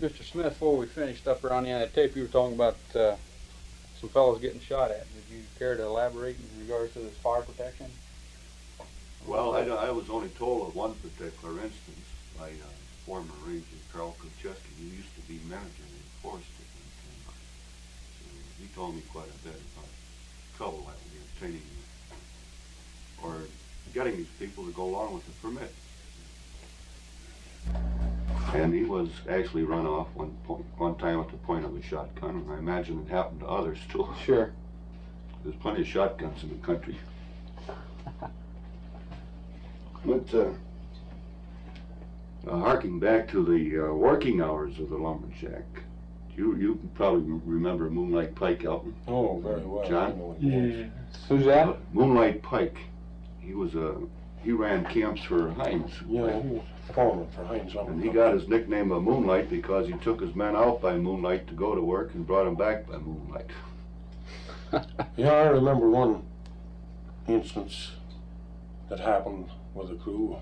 Mr. Smith, before we finished up around the end of that tape, you were talking about some fellows getting shot at. Did you care to elaborate in regards to this fire protection? Well, I was only told of one particular instance by former Ranger Carl Kucheski, who used to be manager in the forest at one time. So he told me quite a bit about trouble that we were obtaining or getting these people to go along with the permit. And he was actually run off one time at the point of a shotgun, and I imagine it happened to others too. Sure. There's plenty of shotguns in the country. But harking back to the working hours of the lumberjack, you probably remember Moonlight Pike, Alton. Oh, very well. John? Yeah. Who's that? Moonlight Pike. He ran camps for Hines. Yeah, he was foreman for Hines. And he got his nickname of Moonlight because he took his men out by moonlight to go to work and brought them back by moonlight. Yeah, I remember one instance that happened with a crew.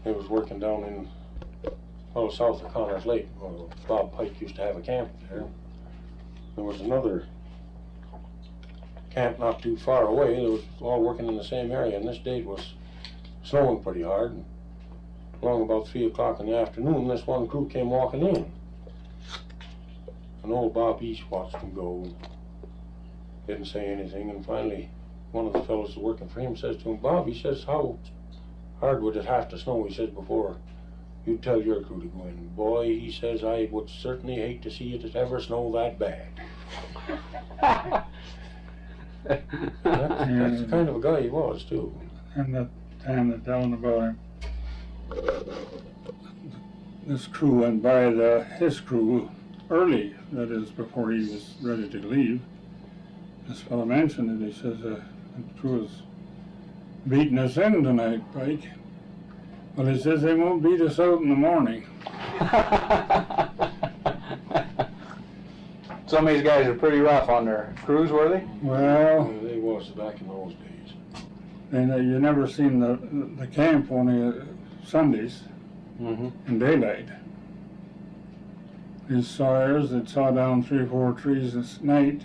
They was working down in, well, south of Connors Lake. Well, Bob Pike used to have a camp there. There was another camp not too far away. They was all working in the same area, and this day it was snowing pretty hard. And along about 3 o'clock in the afternoon, this one crew came walking in. And old Bob East watched them go, and didn't say anything, and finally one of the fellows working for him says to him, Bob, he says, how hard would it have to snow, he says, before you tell your crew to go in? Boy, he says, I would certainly hate to see it ever snow that bad. That's the kind of a guy he was, too. And that time they're telling about him, this crew went by his crew early, that is, before he was ready to leave. This fellow mentioned it. He says, the crew is beating us in tonight, Pike. Well, he says they won't beat us out in the morning. Some of these guys are pretty rough on their crews, were they? Well, They was back in those days. and you never seen the camp only Sundays in daylight. These sawyers that saw down 3 or 4 trees this night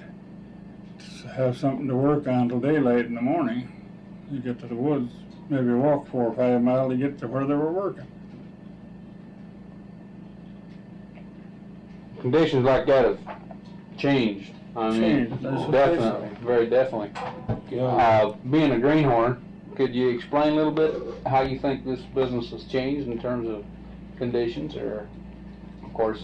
to have something to work on till daylight in the morning. You get to the woods, maybe walk 4 or 5 miles to get to where they were working. Conditions like that have changed. I mean, Changed, that's what definitely, very definitely. Being a greenhorn, could you explain a little bit how you think this business has changed in terms of conditions? Or, of course,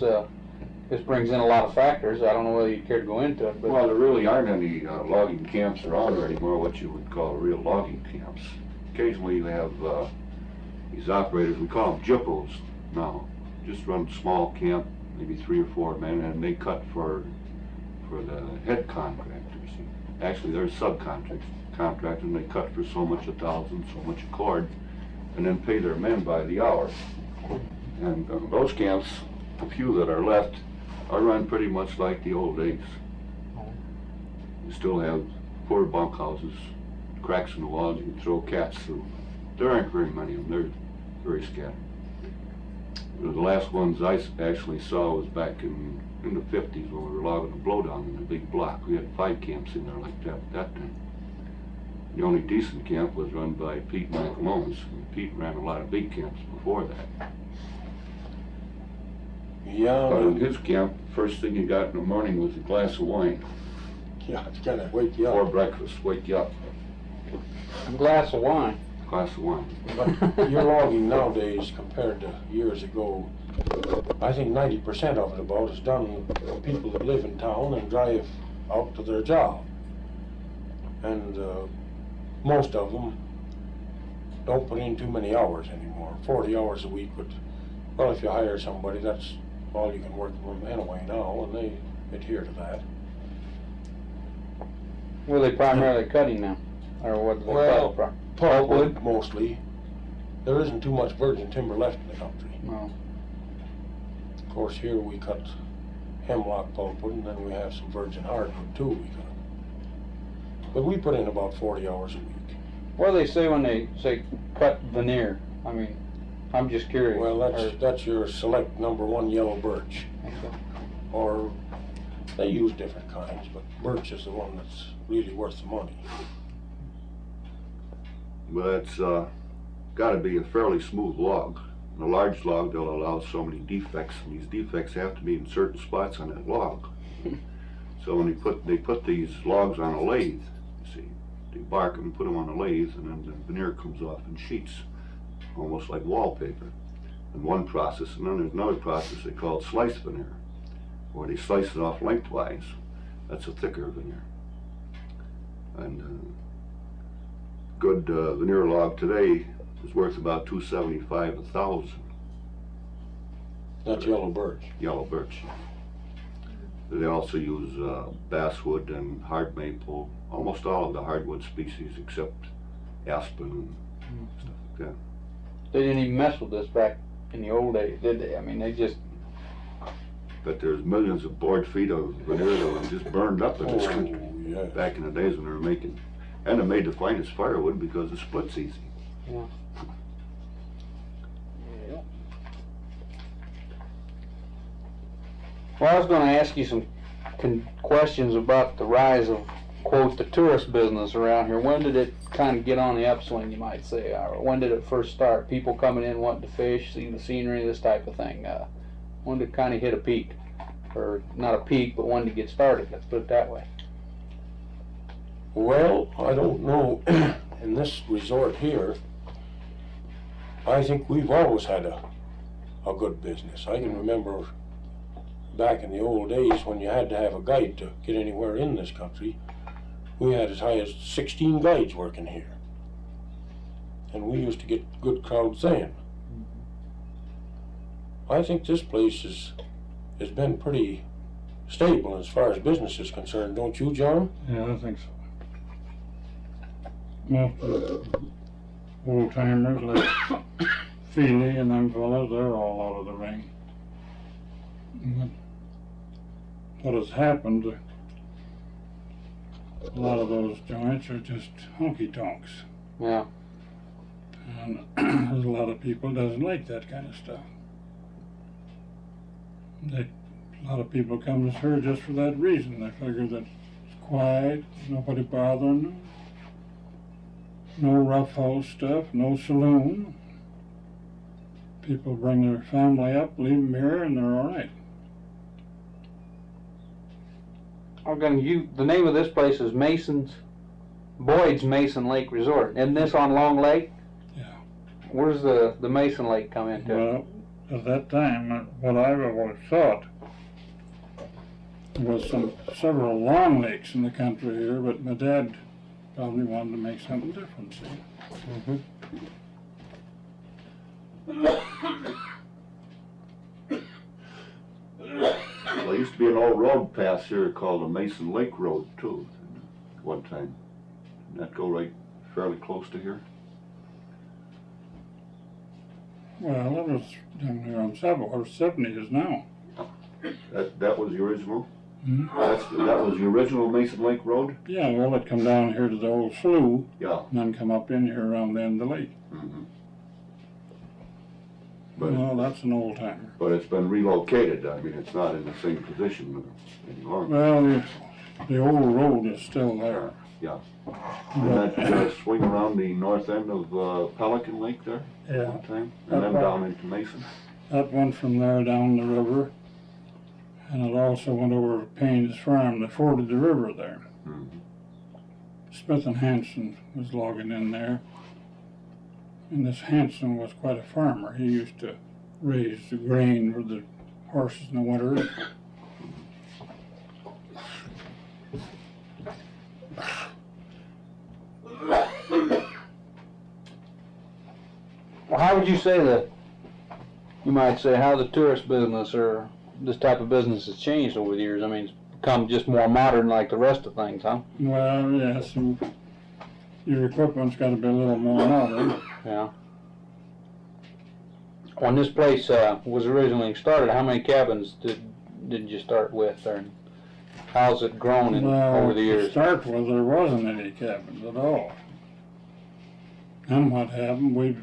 this brings in a lot of factors. I don't know whether you care to go into it. But Well, there really aren't any logging camps around here anymore, what you would call real logging camps. Occasionally you have these operators, we call them gyppos now, just run a small camp, maybe 3 or 4 men, and they cut for the head contractors. Actually, they're subcontractors, and they cut for so much a thousand, so much a cord, and then pay their men by the hour. And those camps, the few that are left, are run pretty much like the old days. You still have poor bunkhouses, cracks in the walls you can throw cats through. There aren't very many of them, they're very scattered. The last ones I actually saw was back in the 50s when we were logging a blowdown in a big block. We had 5 camps in there like that at that time. The only decent camp was run by Pete McAlone's. Pete ran a lot of big camps before that. Yeah. But in his camp, first thing you got in the morning was a glass of wine. Yeah, it's kind of wake you Before up. breakfast, wake you up. a glass of wine. Glass of wine. But your logging nowadays compared to years ago, I think 90% of it about is done from people that live in town and drive out to their job. And most of them don't put in too many hours anymore. 40 hours a week would, well, if you hire somebody, that's all you can work from anyway now, and they adhere to that. Were they primarily cutting now? Or what do they Well, cut? pulpwood mostly. There isn't too much virgin timber left in the country. No. Of course, here we cut hemlock pulpwood, and then we have some virgin hardwood too we cut. But we put in about 40 hours a week. What do they say when they say cut veneer? I mean, I'm just curious. Well, that's your select #1 yellow birch. Okay. Or they use different kinds, but birch is the one that's really worth the money. But it's got to be a fairly smooth log. In a large log, they'll allow so many defects, and these defects have to be in certain spots on that log. So when they put these logs on a lathe, you see, they bark them and put them on a lathe, and then the veneer comes off in sheets, almost like wallpaper. And one process, and then there's another process they call slice veneer, where they slice it off lengthwise. That's a thicker veneer. And good veneer log today is worth about $275 a thousand. That's yellow birch. Yellow birch. They also use basswood and hard maple, almost all of the hardwood species except aspen and stuff like that. They didn't even mess with this back in the old days, did they? I mean, they just... But there's millions of board feet of veneer that were just burned up in this country Yeah. back in the days when they were making, and they made the finest firewood because it splits easy. Yeah. Well, I was going to ask you some questions about the rise of, quote, the tourist business around here. When did it kind of get on the upswing, you might say? Or when did it first start? People coming in wanting to fish, see the scenery, this type of thing. When did it kind of hit a peak? Or not a peak, but when did it get started? Let's put it that way. Well, I don't know. In this resort here, I think we've always had a good business. I can remember back in the old days when you had to have a guide to get anywhere in this country, we had as high as 16 guides working here. And we used to get good crowds then. I think this place has been pretty stable as far as business is concerned, don't you, John? Yeah, I think so. Most of the old timers like Feely and them fellas, they're all out of the ring. But what has happened, a lot of those joints are just honky-tonks. Yeah. And there's a lot of people doesn't like that kind of stuff. A lot of people come to her just for that reason. They figure that it's quiet, nobody bothering them, no rough house stuff, no saloon. People bring their family up, leave them here, and they're all right. The name of this place is Boyd's Mason Lake Resort. Isn't this on Long Lake? Yeah. Where's the Mason Lake come into? Well, at that time, what I've always thought was several long lakes in the country here, but my dad probably wanted to make something different, see? Well, there used to be an old road pass here called the Mason Lake Road too, at one time. Didn't that go right fairly close to here? Well, it was down here on 70s now. That was the original? Hmm? That was the original Mason Lake Road? Yeah, well, it come down here to the old slough, Yeah. and then come up in here around the end of the lake. Mm-hmm. Well, that's an old timer. But it's been relocated. I mean, it's not in the same position any longer. Well, the old road is still there. Yeah. And that swing around the north end of Pelican Lake there? Yeah. One time, and then down into Mason. That went from there down the river, and it also went over to Payne's Farm. They forded the river there. Mm-hmm. Smith and Hanson was logging in there, and this Hanson was quite a farmer. He used to raise the grain for the horses in the winter. Well, how would you say how the tourist business or this type of business has changed over the years? I mean, it's become just more modern like the rest of things, huh? Well, yes, and your equipment's got to be a little more modern. Yeah. When this place was originally started, how many cabins did you start with, or how's it grown over the years? To start with, there wasn't any cabins at all. And what happened, we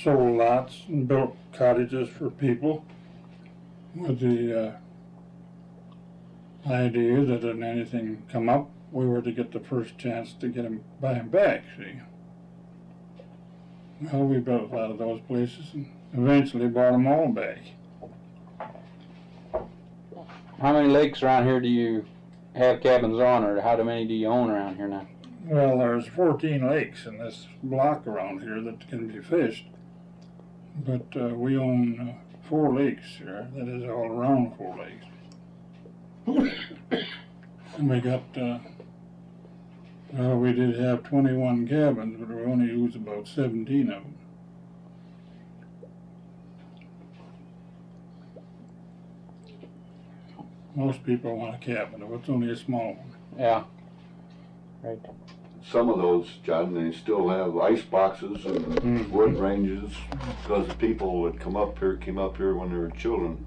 sold lots and built cottages for people with the idea that if anything come up, we were to get the first chance to get them, buy them back, see. Well, we built a lot of those places and eventually bought them all back. How many lakes around here do you have cabins on, or how many do you own around here now? Well, there's 14 lakes in this block around here that can be fished. But we own 4 lakes here, that is all around 4 lakes. And we got, well, we did have 21 cabins, but we only used about 17 of them. Most people want a cabin, if it's only a small one. Yeah. Right. Some of those, John, they still have ice boxes and wood ranges, because the people that came up here when they were children,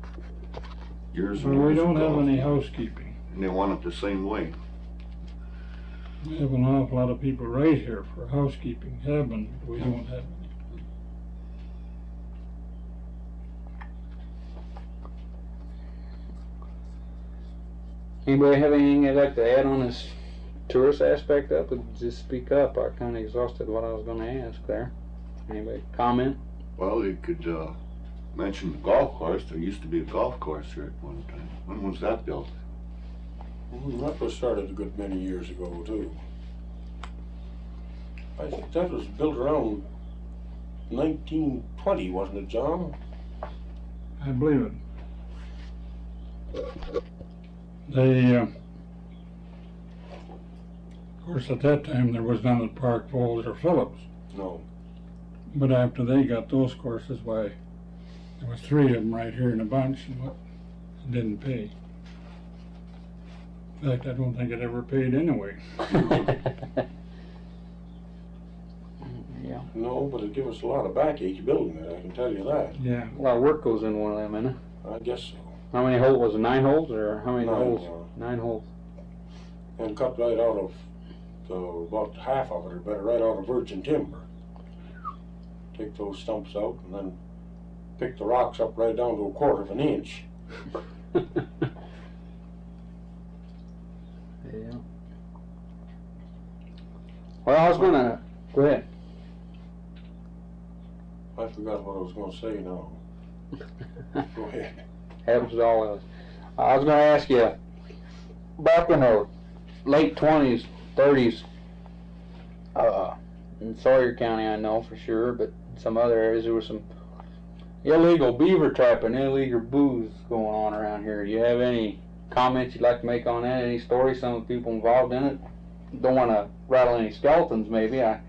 years and Well, we years don't ago, have any housekeeping. and they want it the same way. We have an awful lot of people right here for housekeeping cabins, but we don't have any. Anybody have anything they'd like to add on this tourist aspect of it? Just speak up. I kind of exhausted what I was going to ask there. Anybody comment? Well, you could mention the golf course. There used to be a golf course here at one time. When was that built? That was started a good many years ago, too. I think that was built around 1920, wasn't it, John? I believe it. They, of course, at that time there was none at Park Falls or Phillips. No. But after they got those courses, why, there was 3 of them right here in a bunch, and what, it didn't pay. In fact, I don't think it ever paid anyway. Yeah. No, but it gave us a lot of backache building it, I can tell you that. Yeah. A lot of work goes in one of them, isn't it? I guess so. How many holes? Was it 9 holes, or how many 9 holes? 9 holes. And cut right out of, about half of it, or better, right out of virgin timber. Take those stumps out and then pick the rocks up right down to 1/4 of an inch. Yeah. Well, I was gonna go ahead. I forgot what I was going to say now. Go ahead. Happens to all of us. I was gonna ask you, back in the late 20s, 30s, in Sawyer County, I know for sure, but in some other areas there was some illegal beaver trapping, illegal booze going on around here. Do you have any comments you'd like to make on that? Any stories? Some of the people involved in it? Don't want to rattle any skeletons, maybe. I'm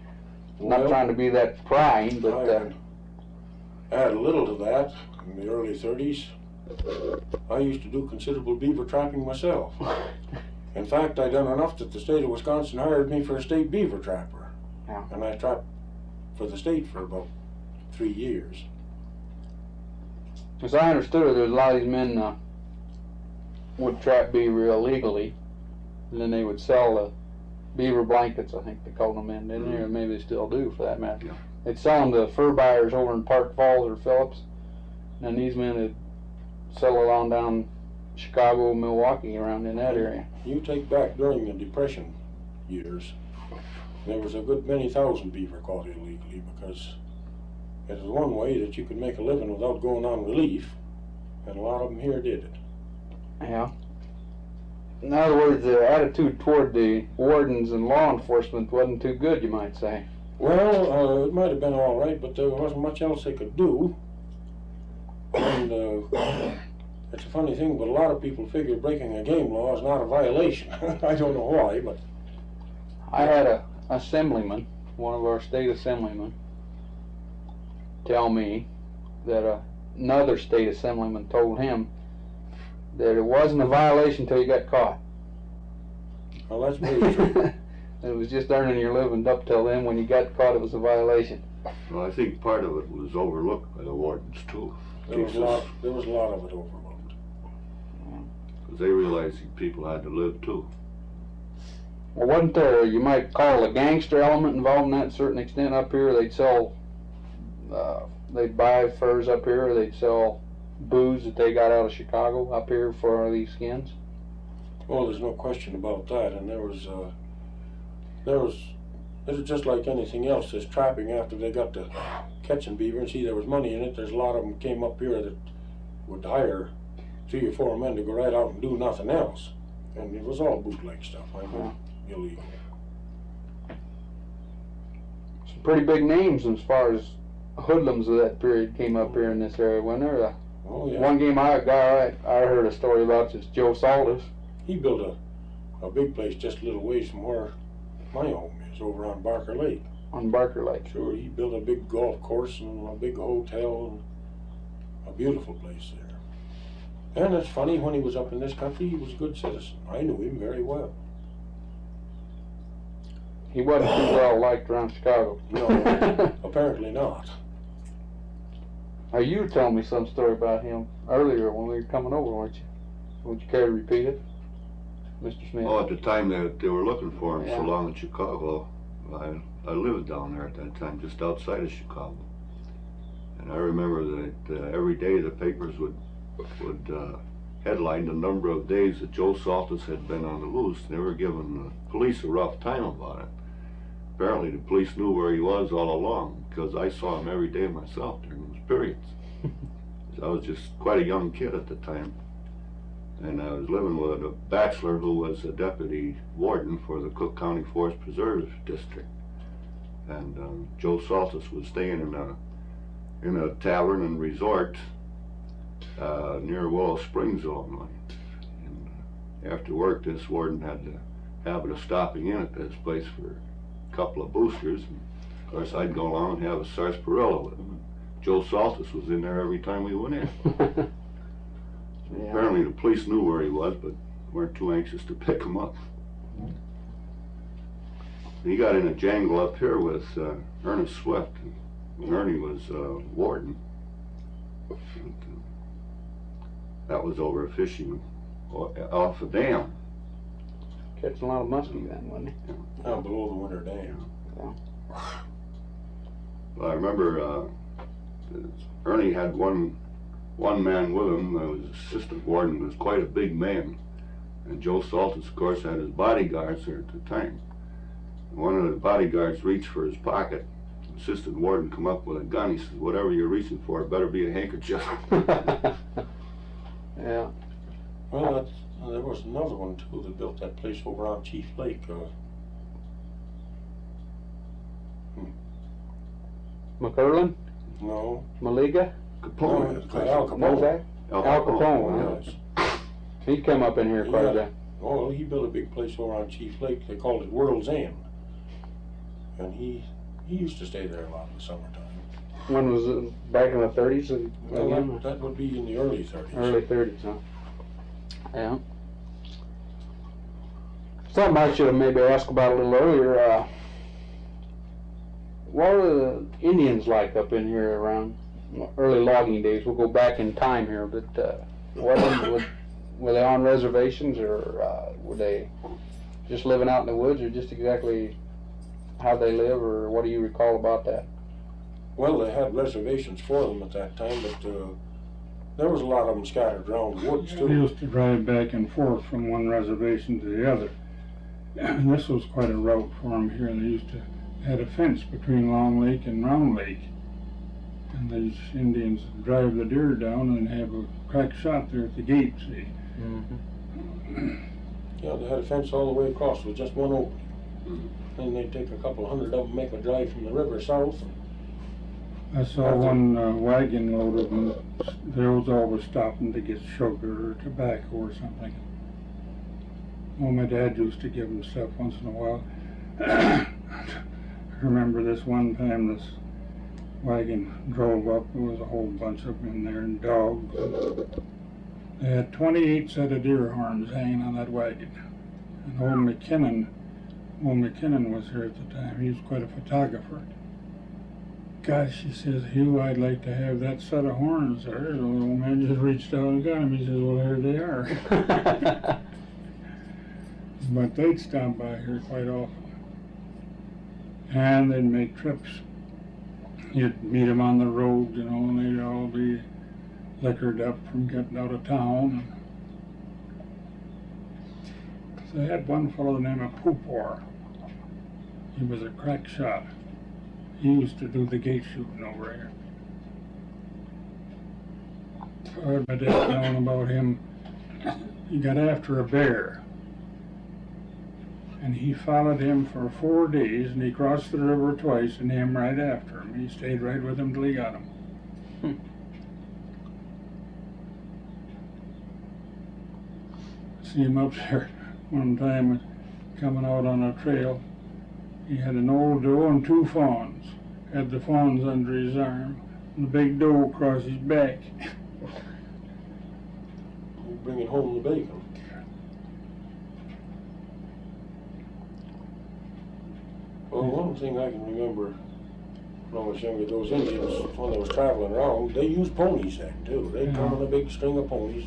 not trying to be that prying, but add a little to that. In the early 30s, I used to do considerable beaver trapping myself. In fact, I done enough that the state of Wisconsin hired me for a state beaver trapper. Yeah. And I trapped for the state for about 3 years. as I understood it, there's a lot of these men would trap beaver illegally, and then they would sell the beaver blankets, I think they called them in, didn't they? Or maybe they still do, for that matter. Yeah. They'd sell them to fur buyers over in Park Falls or Phillips, and these men would sell it on down Chicago, Milwaukee, around in that area. You take back during the Depression years, there was a good many thousand beaver caught illegally, because it was one way that you could make a living without going on relief, and a lot of them here did it. Yeah. In other words, the attitude toward the wardens and law enforcement wasn't too good, you might say. Well, it might have been all right, but there wasn't much else they could do. And it's a funny thing, but a lot of people figure breaking a game law is not a violation. I don't know why, but... I had a assemblyman, one of our state assemblymen, tell me that another state assemblyman told him that it wasn't a violation until you got caught. Well, that's pretty true. It was just earning your living up till then. When you got caught, it was a violation. Well, I think part of it was overlooked by the wardens too. There was a lot of it overlooked. Because they realized these people had to live too. Well, wasn't there, you might call a gangster element involved in that to a certain extent up here? They'd sell they'd buy furs up here, or they'd sell booze that they got out of Chicago up here for these skins? Well, there's no question about that, and it was just like anything else. There's trapping after they got to catching beaver and see there was money in it. There's a lot of them came up here that would hire 3 or 4 men to go right out and do nothing else, and it was all bootleg stuff. I mean, illegal. Some pretty big names as far as hoodlums of that period came up here in this area, wasn't there? Oh yeah. One guy I heard a story about is Joe Saltus. He built a big place just a little ways from where my home is, over on Barker Lake. On Barker Lake. Sure, he built a big golf course and a big hotel and a beautiful place there. And it's funny, when he was up in this country, he was a good citizen. I knew him very well. He wasn't too well liked around Chicago. No, apparently not. Now, you were telling me some story about him earlier when we were coming over, weren't you? Would you care to repeat it, Mr. Smith? Oh, at the time that they were looking for him Yeah. so long in Chicago, I lived down there at that time, just outside of Chicago. And I remember that every day the papers would headline the number of days that Joe Saltus had been on the loose. They were giving the police a rough time about it. Apparently the police knew where he was all along, because I saw him every day myself during those periods. I was just quite a young kid at the time. And I was living with a bachelor who was a deputy warden for the Cook County Forest Preserve District. And Joe Saltus was staying in a tavern and resort near Willow Springs, Illinois. And after work, this warden had the habit of stopping in at this place for a couple of boosters. And of course, I'd go along and have a sarsaparilla with him. Joe Saltus was in there every time we went in. Yeah. Apparently the police knew where he was, but weren't too anxious to pick him up. He got in a jangle up here with Ernest Swift. Ernie was warden. That was over fishing off a dam. Catching a lot of muskie then, wasn't he? Down below the winter dam. Well, I remember Ernie had one man with him. His assistant warden was quite a big man. And Joe Saltus, of course, had his bodyguards there at the time. And one of the bodyguards reached for his pocket. The assistant warden come up with a gun. He says, "Whatever you're reaching for, it better be a handkerchief." Yeah. Well, there was another one too that built that place over on Chief Lake. McCurlin? No. Maliga? Capone. No, Al What was that? Al Al Capone. Capone, Yes. He'd come up in here quite a bit. Oh, he built a big place over on Chief Lake. They called it World's End. And he used to stay there a lot in the summertime. When was it? Back in the 30s? Well, that would be in the early 30s. Early 30s, huh? Yeah. Something I should have maybe asked about a little earlier. What were the Indians like up in here around early logging days? We'll go back in time here, but were they on reservations, or were they just living out in the woods, or just exactly how they live, or what do you recall about that? Well, they had reservations for them at that time, but there was a lot of them scattered around the woods They too. used to drive back and forth from one reservation to the other. And this was quite a route for them here. They used to had a fence between Long Lake and Round Lake. And these Indians would drive the deer down and have a crack shot there at the gate, see. Mm-hmm. Yeah, they had a fence all the way across with just one opening. Then they'd take a couple hundred of them, make a drive from the river south. I saw one wagon load of them. They was always stopping to get sugar or tobacco or something. Well, my dad used to give them stuff once in a while. I remember this one time this wagon drove up. There was a whole bunch of them in there, and dogs. They had 28 set of deer horns hanging on that wagon. And old McKinnon was here at the time. He was quite a photographer. Gosh, he says, "Hugh, I'd like to have that set of horns there." The little man just reached out and got him. He says, "Well, there they are." But they'd stop by here quite often. And they'd make trips You'd meet them on the road, you know, and they'd all be liquored up from getting out of town. They had one fellow named Poopor. He was a crack shot. He used to do the gate shooting over here. I heard my dad telling about him. He got after a bear. And he followed him for 4 days, and he crossed the river twice, and him right after him. He stayed right with him till he got him. See him up there one time coming out on a trail. He had an old doe and 2 fawns. Had the fawns under his arm, and the big doe across his back. You bring it home the bacon. Well, one thing I can remember when I was younger, those Indians, when they was traveling around, they used ponies then too. They'd come on a big string of ponies.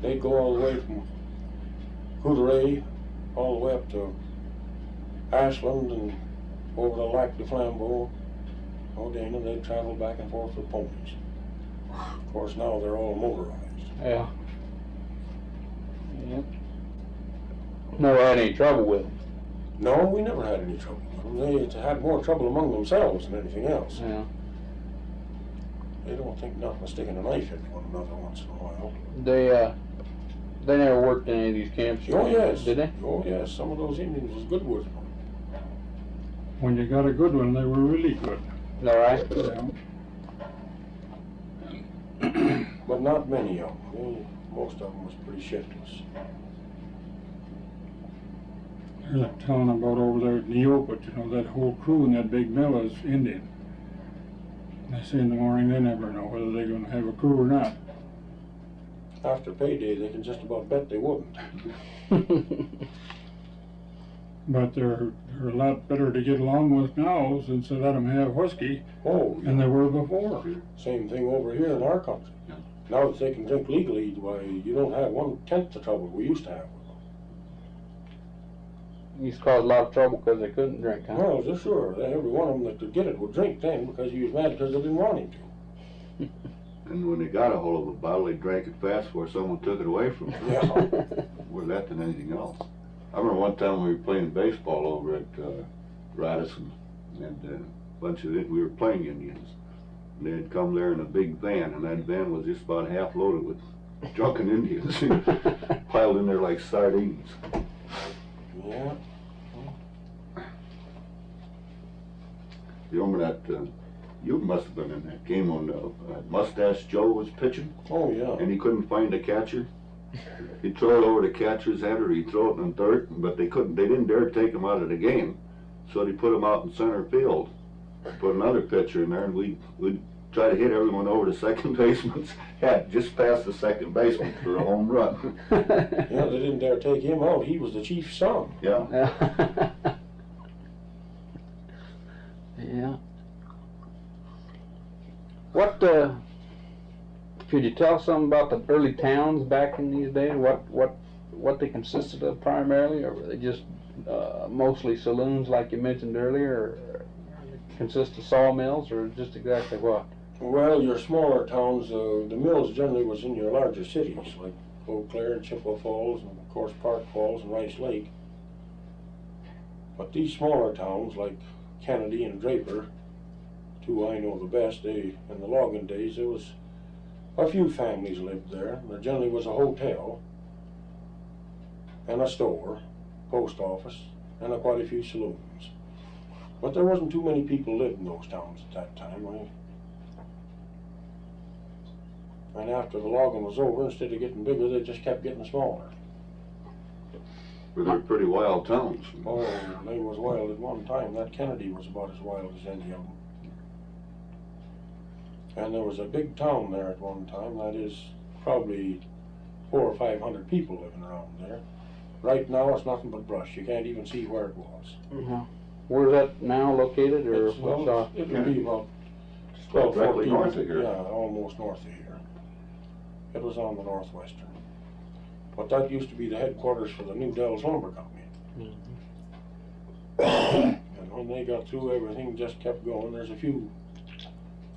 They'd go all the way from Coulderay all the way up to Ashland and over the Lac de Flambeau. Dana, they'd travel back and forth with ponies. Of course, now they're all motorized. Yeah. Yep. Never had any trouble with them. No, we never had any trouble with them. They had more trouble among themselves than anything else. Yeah. They don't think nothing of sticking a knife in one another once in a while. They never worked in any of these camps. Oh yes. Did they? Oh yes. Some of those Indians was good with them. When you got a good one, they were really good. Is that right? Yeah. But not many of them. Most of them was pretty shiftless. They're telling about over there at Neopet, you know, that whole crew in that big mill is Indian. They say in the morning they never know whether they're going to have a crew or not. After payday, they can just about bet they wouldn't. But they're a lot better to get along with now since they let them have whiskey than they were before. Same thing over here in our country. Yeah. Now that they can drink legally, why, you don't have 1/10 the trouble we used to have with them. Used to cause a lot of trouble because they couldn't drink, huh? Well, just sure. Every one of them that could get it would drink then because he was mad because they didn't want him to. And when they got a hold of a bottle, they drank it fast before someone took it away from them. Yeah. More that than anything else. I remember one time we were playing baseball over at Radisson, and a bunch of we were playing Indians. And they had come there in a big van, and that van was just about half loaded with drunken Indians, piled in there like sardines. Yeah. You remember that? You must have been in that game when Mustache Joe was pitching, Oh, yeah. and he couldn't find a catcher. He'd throw it over the catcher's head, or he'd throw it in the dirt, but they didn't dare take him out of the game, so they put him out in center field. Put another pitcher in there, and we'd try to hit everyone over the second baseman's head, just past the second baseman for a home run. Yeah, they didn't dare take him out. He was the chief's son. Yeah. Yeah. What could you tell us something about the early towns back in these days? What they consisted of primarily, or were they just mostly saloons like you mentioned earlier, or consist of sawmills, or just exactly what? Well, your smaller towns, the mills generally was in your larger cities, like Eau Claire and Chippewa Falls, and of course Park Falls and Rice Lake. But these smaller towns, like Kennedy and Draper, two I know the best, in the logging days, there was a few families lived there. There generally was a hotel, and a store, post office, and quite a few saloons. But there wasn't too many people lived in those towns at that time. And after the logging was over, instead of getting bigger, they just kept getting smaller. But they're pretty wild towns. Oh, they was wild at one time. That Kennedy was about as wild as any of them. And there was a big town there at one time, that is probably 400 or 500 people living around there. Right now it's nothing but brush. You can't even see where it was. Mm-hmm. Where's that now located, or It would be about 12, directly 14, north of here. Yeah, almost north of here. It was on the northwestern. But that used to be the headquarters for the New Dells Lumber Company. Mm-hmm. And when they got through, everything just kept going. There's a few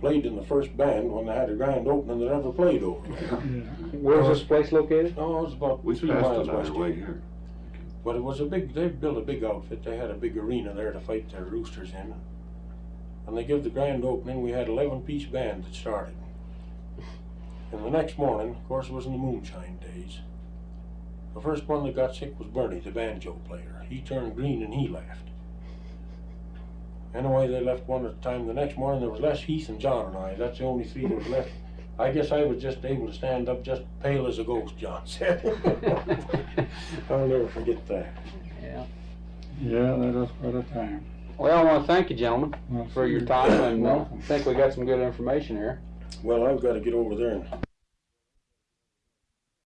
played in the first band when they had a grand opening that ever played over there. Yeah. Where's this place located? Oh, it was about We 3 passed miles it on west our of way here. here. But it was they built a big outfit. They had a big arena there to fight their roosters in. And they give the grand opening. We had 11-piece band that started. And the next morning, of course, it was in the moonshine days. The first one that got sick was Bernie, the banjo player. He turned green and he left. Anyway, they left one at a time. The next morning, there was Les, Heath, and John and I. That's the only 3 that was left. I guess I was just able to stand up just pale as a ghost, John said. I'll never forget that. Yeah. Yeah, that was quite a time. Well, I want to thank you, gentlemen, Well, for your time, and I think we got some good information here. Well, I've got to get over there and